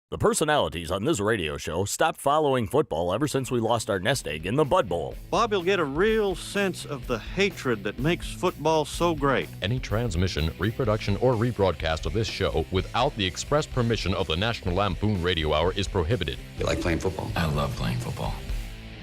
The personalities on this radio show stopped following football ever since we lost our nest egg in the Bud Bowl. Bob, you'll get a real sense of the hatred that makes football so great. Any transmission, reproduction, or rebroadcast of this show without the express permission of the National Lampoon Radio Hour is prohibited. You like playing football? I love playing football.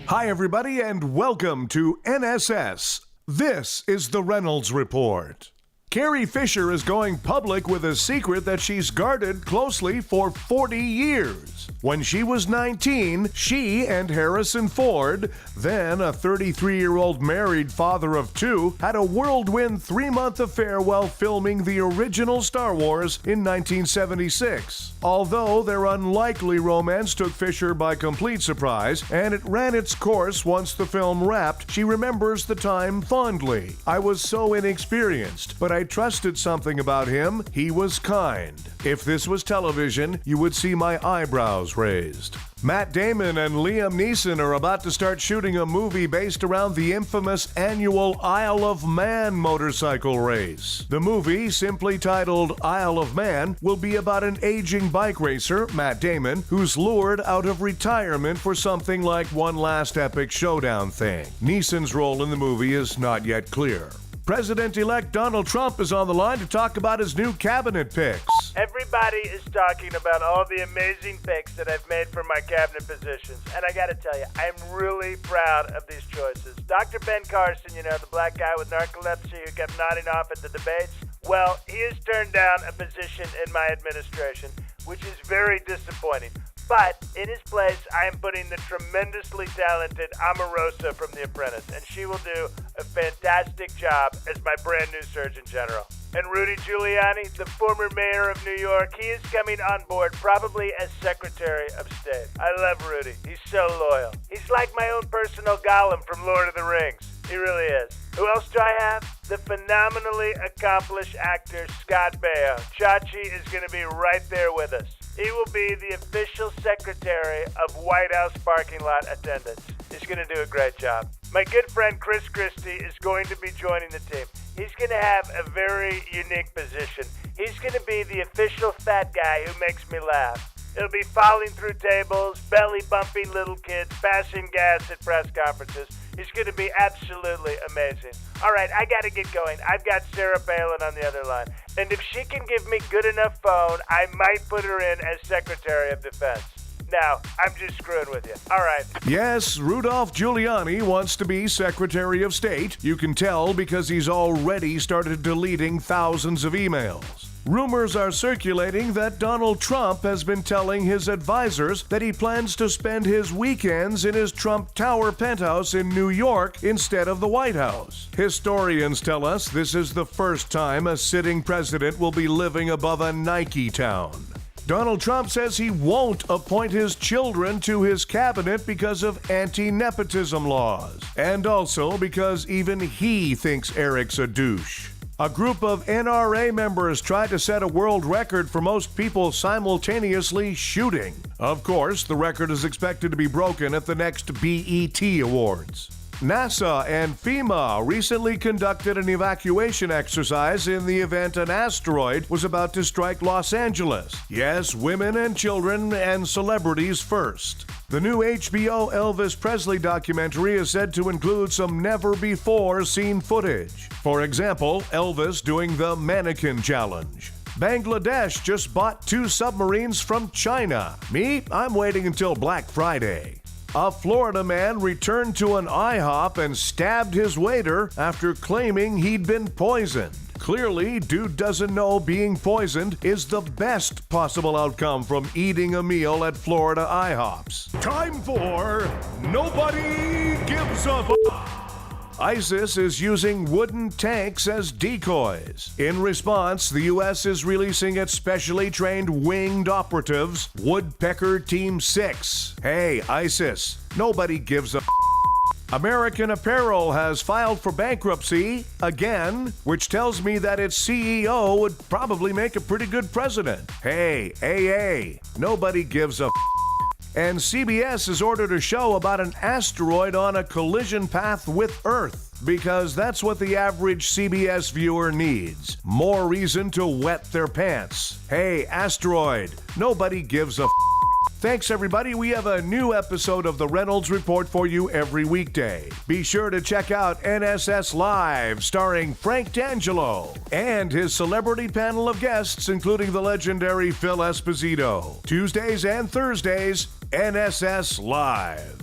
Hi, everybody, and welcome to NSS. This is the Reynolds Report. Carrie Fisher is going public with a secret that she's guarded closely for 40 years. When she was 19, she and Harrison Ford, then a 33-year-old married father of two, had a whirlwind 3-month affair while filming the original Star Wars in 1976. Although their unlikely romance took Fisher by complete surprise, and it ran its course once the film wrapped, she remembers the time fondly. "I was so inexperienced, but I trusted something about him. He was kind. If this was television, you would see my eyebrows raised." Matt Damon and Liam Neeson are about to start shooting a movie based around the infamous annual Isle of Man motorcycle race. The movie, simply titled Isle of Man, will be about an aging bike racer, Matt Damon, who's lured out of retirement for something like one last epic showdown thing. Neeson's role in the movie is not yet clear. President-elect Donald Trump is on the line to talk about his new cabinet picks. Everybody is talking about all the amazing picks that I've made for my cabinet positions, and I gotta tell you, I'm really proud of these choices. Dr. Ben Carson, the black guy with narcolepsy who kept nodding off at the debates, well, he has turned down a position in my administration, which is very disappointing. But in his place, I am putting the tremendously talented Omarosa from The Apprentice, and she will do a fantastic job as my brand new Surgeon General. And Rudy Giuliani, the former mayor of New York, he is coming on board probably as Secretary of State. I love Rudy. He's so loyal. He's like my own personal Gollum from Lord of the Rings. He really is. Who else do I have? The phenomenally accomplished actor Scott Baio. Chachi is going to be right there with us. He will be the official secretary of White House parking lot attendants. He's going to do a great job. My good friend Chris Christie is going to be joining the team. He's going to have a very unique position. He's going to be the official fat guy who makes me laugh. He'll be falling through tables, belly bumping little kids, passing gas at press conferences. He's going to be absolutely amazing. All right, I got to get going. I've got Sarah Palin on the other line. And if she can give me good enough phone, I might put her in as Secretary of Defense. Now, I'm just screwing with you. All right. Yes, Rudolph Giuliani wants to be Secretary of State. You can tell because he's already started deleting thousands of emails. Rumors are circulating that Donald Trump has been telling his advisors that he plans to spend his weekends in his Trump Tower penthouse in New York instead of the White House. Historians tell us this is the first time a sitting president will be living above a Nike town. Donald Trump says he won't appoint his children to his cabinet because of anti-nepotism laws, and also because even he thinks Eric's a douche. A group of NRA members tried to set a world record for most people simultaneously shooting. Of course, the record is expected to be broken at the next BET Awards. NASA and FEMA recently conducted an evacuation exercise in the event an asteroid was about to strike Los Angeles. Yes, women and children and celebrities first. The new HBO Elvis Presley documentary is said to include some never-before-seen footage. For example, Elvis doing the mannequin challenge. Bangladesh just bought 2 submarines from China. Me, I'm waiting until Black Friday. A Florida man returned to an IHOP and stabbed his waiter after claiming he'd been poisoned. Clearly, dude doesn't know being poisoned is the best possible outcome from eating a meal at Florida IHOPs. Time for Nobody Gives a F***. ISIS is using wooden tanks as decoys. In response, the U.S. is releasing its specially trained winged operatives, Woodpecker Team 6. Hey, ISIS, nobody gives a f***. American Apparel has filed for bankruptcy again, which tells me that its CEO would probably make a pretty good president. Hey, AA, nobody gives a f***. And CBS has ordered a show about an asteroid on a collision path with Earth. because that's what the average CBS viewer needs. More reason to wet their pants. Hey, Asteroid, nobody gives a Thanks, everybody. We have a new episode of the Reynolds Report for you every weekday. Be sure to check out NSS Live, starring Frank D'Angelo, and his celebrity panel of guests, including the legendary Phil Esposito. Tuesdays and Thursdays, NSS Live.